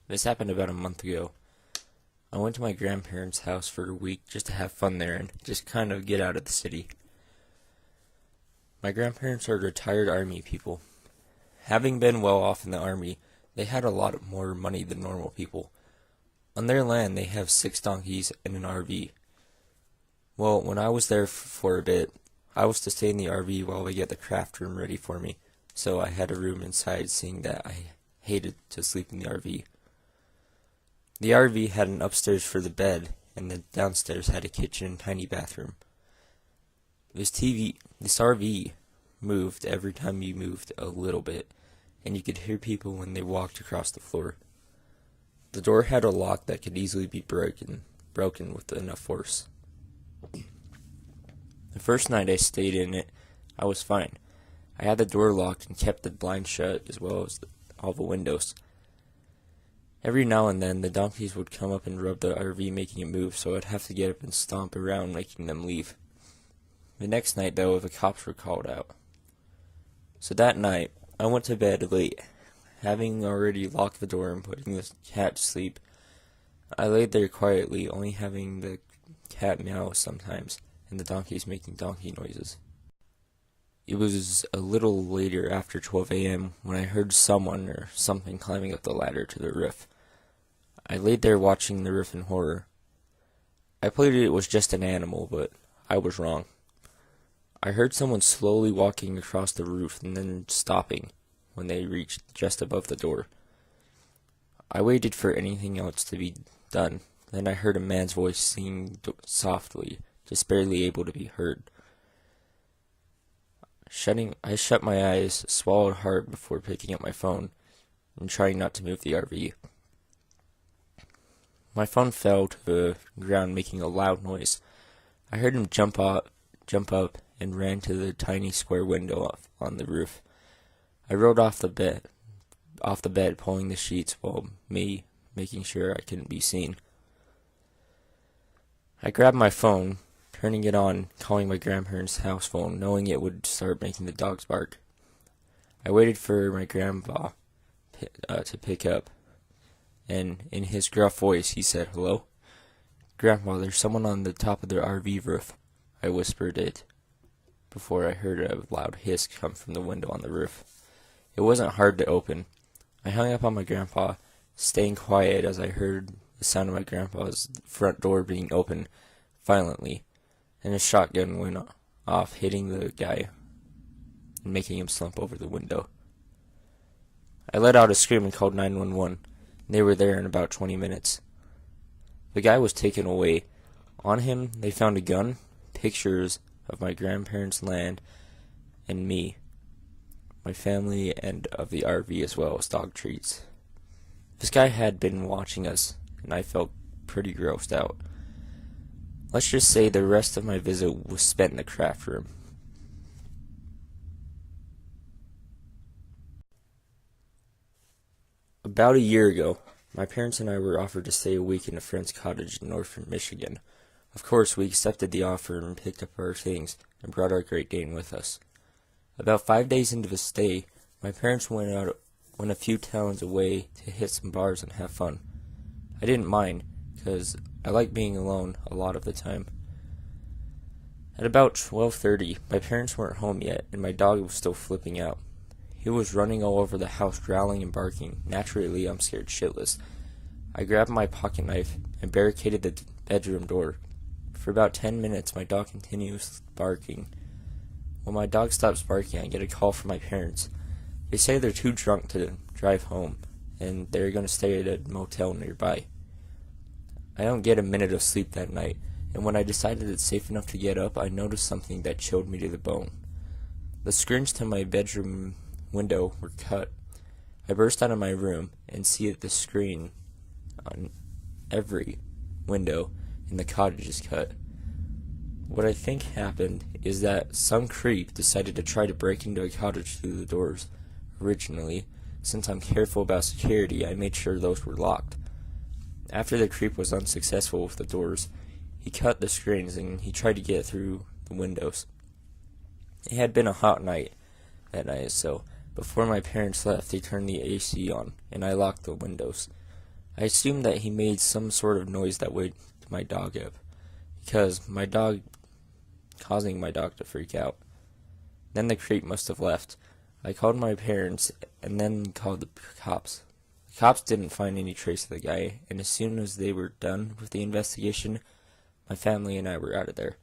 This happened about a month ago. I went to my grandparents' house for a week just to have fun there and just kind of get out of the city. My grandparents are retired army people. Having been well off in the army, they had a lot more money than normal people. On their land, they have 6 donkeys and an RV. Well, when I was there for a bit, I was to stay in the RV while they get the craft room ready for me, so I had a room inside, seeing that I hated to sleep in the RV. The RV had an upstairs for the bed, and the downstairs had a kitchen and tiny bathroom. This RV moved every time you moved a little bit, and you could hear people when they walked across the floor. The door had a lock that could easily be broken with enough force. The first night I stayed in it, I was fine. I had the door locked and kept the blinds shut as well as all the windows. Every now and then, the donkeys would come up and rub the RV, making it move, so I'd have to get up and stomp around, making them leave. The next night, though, the cops were called out. So that night, I went to bed late. Having already locked the door and putting the cat to sleep, I laid there quietly, only having the cat meow sometimes, and the donkeys making donkey noises. It was a little later, after 12 a.m., when I heard someone or something climbing up the ladder to the roof. I laid there watching the roof in horror. I played it was just an animal, but I was wrong. I heard someone slowly walking across the roof and then stopping when they reached just above the door. I waited for anything else to be done. Then I heard a man's voice singing softly, just barely able to be heard. I shut my eyes, swallowed hard before picking up my phone and trying not to move the RV. My phone fell to the ground, making a loud noise. I heard him jump up, and ran to the tiny square window on the roof. I rolled off the bed, pulling the sheets while making sure I couldn't be seen. I grabbed my phone, turning it on, calling my grandparents' house phone, knowing it would start making the dogs bark. I waited for my grandpa to pick up, and in his gruff voice he said, "Hello?" "Grandpa, there's someone on the top of the RV roof," I whispered it, before I heard a loud hiss come from the window on the roof. It wasn't hard to open. I hung up on my grandpa, staying quiet as I heard the sound of my grandpa's front door being opened violently, and a shotgun went off, hitting the guy and making him slump over the window. I let out a scream and called 911. They were there in about 20 minutes. The guy was taken away. On him, they found a gun, pictures of my grandparents' land, and me, my family, and of the RV, as well as dog treats. This guy had been watching us, and I felt pretty grossed out. Let's just say the rest of my visit was spent in the craft room. About a year ago, my parents and I were offered to stay a week in a friend's cottage in northern Michigan. Of course, we accepted the offer and picked up our things and brought our Great Dane with us. About 5 days into the stay, my parents went a few towns away to hit some bars and have fun. I didn't mind, because I like being alone a lot of the time. At about 12:30, my parents weren't home yet, and my dog was still flipping out. He was running all over the house, growling and barking. Naturally, I'm scared shitless. I grabbed my pocket knife and barricaded the bedroom door. For about 10 minutes, my dog continues barking. When my dog stops barking, I get a call from my parents. They say they're too drunk to drive home, and they're going to stay at a motel nearby. I don't get a minute of sleep that night, and when I decided it's safe enough to get up, I noticed something that chilled me to the bone. The screens to my bedroom window were cut. I burst out of my room and see that the screen on every window in the cottage is cut. What I think happened is that some creep decided to try to break into a cottage through the doors. Originally, since I'm careful about security, I made sure those were locked. After the creep was unsuccessful with the doors, he cut the screens and he tried to get through the windows. It had been a hot night that night, so before my parents left, they turned the AC on, and I locked the windows. I assumed that he made some sort of noise that woke my dog up, causing my dog to freak out. Then the creep must have left. I called my parents and then called the cops. The cops didn't find any trace of the guy, and as soon as they were done with the investigation, my family and I were out of there.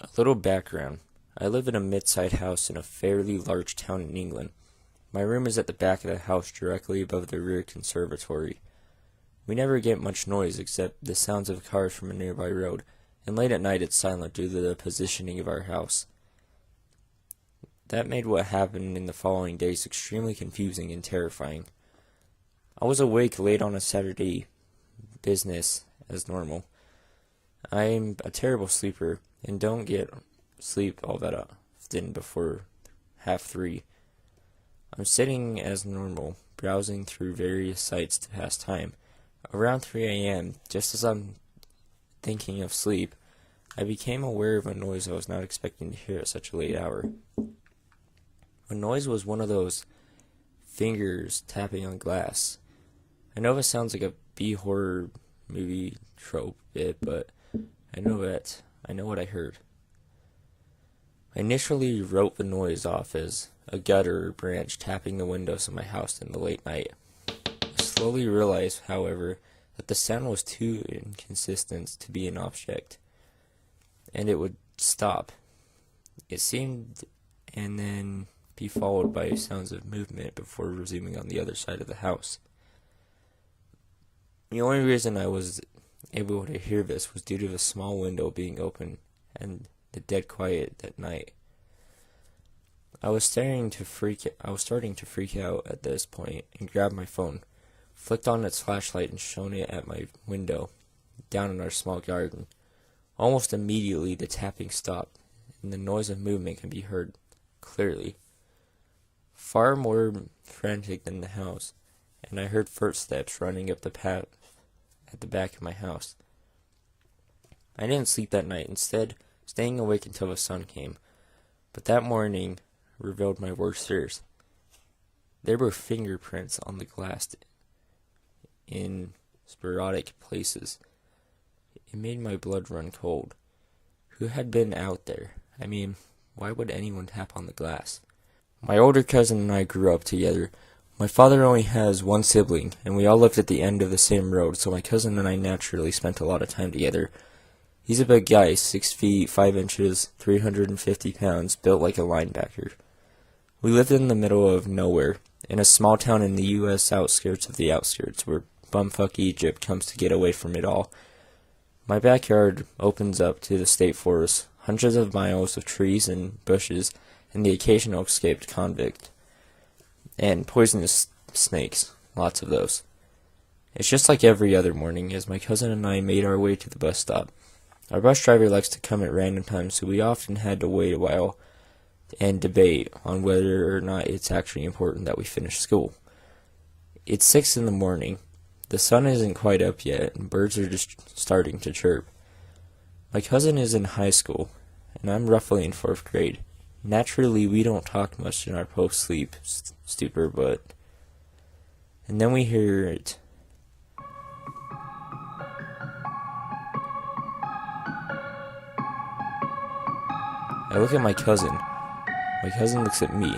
A little background. I live in a mid-sized house in a fairly large town in England. My room is at the back of the house directly above the rear conservatory. We never get much noise except the sounds of cars from a nearby road, and late at night it's silent due to the positioning of our house. That made what happened in the following days extremely confusing and terrifying. I was awake late on a Saturday, business as normal. I'm a terrible sleeper and don't get sleep all that often before 2:30. I'm sitting as normal, browsing through various sites to pass time. Around 3 a.m., just as I'm thinking of sleep, I became aware of a noise I was not expecting to hear at such a late hour. The noise was one of those fingers tapping on glass. I know this sounds like a B-horror movie trope bit, but I know what I heard. I initially wrote the noise off as a gutter or branch tapping the windows of my house in the late night. I slowly realized, however, that the sound was too inconsistent to be an object, and it would stop. It seemed, and then be followed by sounds of movement before resuming on the other side of the house. The only reason I was able to hear this was due to the small window being open and the dead quiet at night. I was starting to freak out at this point and grabbed my phone, flicked on its flashlight and shone it at my window down in our small garden. Almost immediately the tapping stopped and the noise of movement could be heard clearly. Far more frantic than the house, and I heard footsteps running up the path at the back of my house. I didn't sleep that night, instead staying awake until the sun came, but that morning revealed my worst fears. There were fingerprints on the glass in sporadic places. It made my blood run cold. Who had been out there? I mean, why would anyone tap on the glass? My older cousin and I grew up together. My father only has one sibling, and we all lived at the end of the same road, so my cousin and I naturally spent a lot of time together. He's a big guy, 6 feet, 5 inches, 350 pounds, built like a linebacker. We lived in the middle of nowhere, in a small town in the U.S. outskirts of the outskirts, where bumfuck Egypt comes to get away from it all. My backyard opens up to the state forest, hundreds of miles of trees and bushes, and the occasional escaped convict. And poisonous snakes, lots of those. It's just like every other morning, as my cousin and I made our way to the bus stop. Our bus driver likes to come at random times, so we often had to wait a while and debate on whether or not it's actually important that we finish school. It's 6 in the morning. The sun isn't quite up yet, and birds are just starting to chirp. My cousin is in high school, and I'm roughly in 4th grade. Naturally, we don't talk much in our post-sleep stupor, but... And then we hear it. I look at my cousin. My cousin looks at me.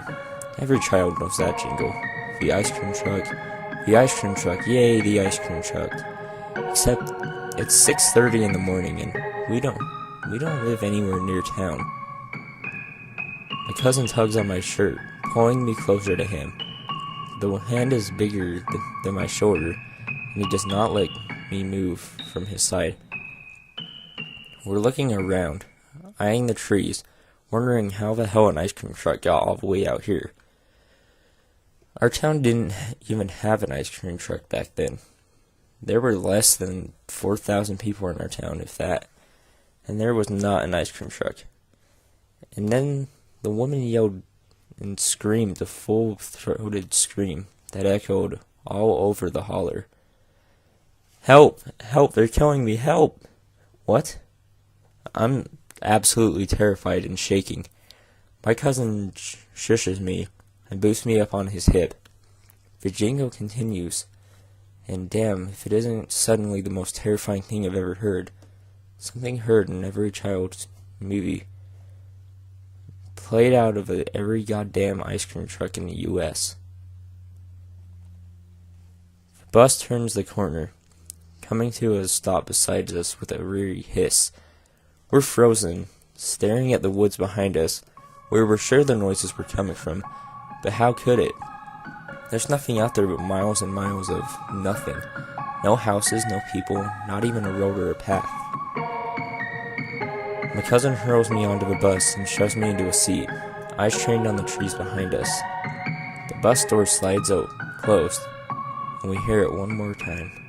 Every child knows that jingle. The ice cream truck. The ice cream truck. Yay, the ice cream truck. Except, it's 6:30 in the morning, and we don't live anywhere near town. My cousin tugs on my shirt, pulling me closer to him. The hand is bigger than my shoulder, and he does not let me move from his side. We're looking around, eyeing the trees, wondering how the hell an ice cream truck got all the way out here. Our town didn't even have an ice cream truck back then. There were less than 4,000 people in our town, if that, and there was not an ice cream truck. And then the woman yelled and screamed a full-throated scream that echoed all over the holler. Help! Help! They're killing me! Help! What? I'm absolutely terrified and shaking. My cousin shushes me and boosts me up on his hip. The jingle continues, and damn if it isn't suddenly the most terrifying thing I've ever heard. Something heard in every child's movie. Played out of every goddamn ice cream truck in the U.S. The bus turns the corner, coming to a stop beside us with a weary hiss. We're frozen, staring at the woods behind us, where we're sure the noises were coming from, but how could it? There's nothing out there but miles and miles of nothing. No houses, no people, not even a road or a path. My cousin hurls me onto the bus and shoves me into a seat, eyes trained on the trees behind us. The bus door slides out, closed, and we hear it one more time.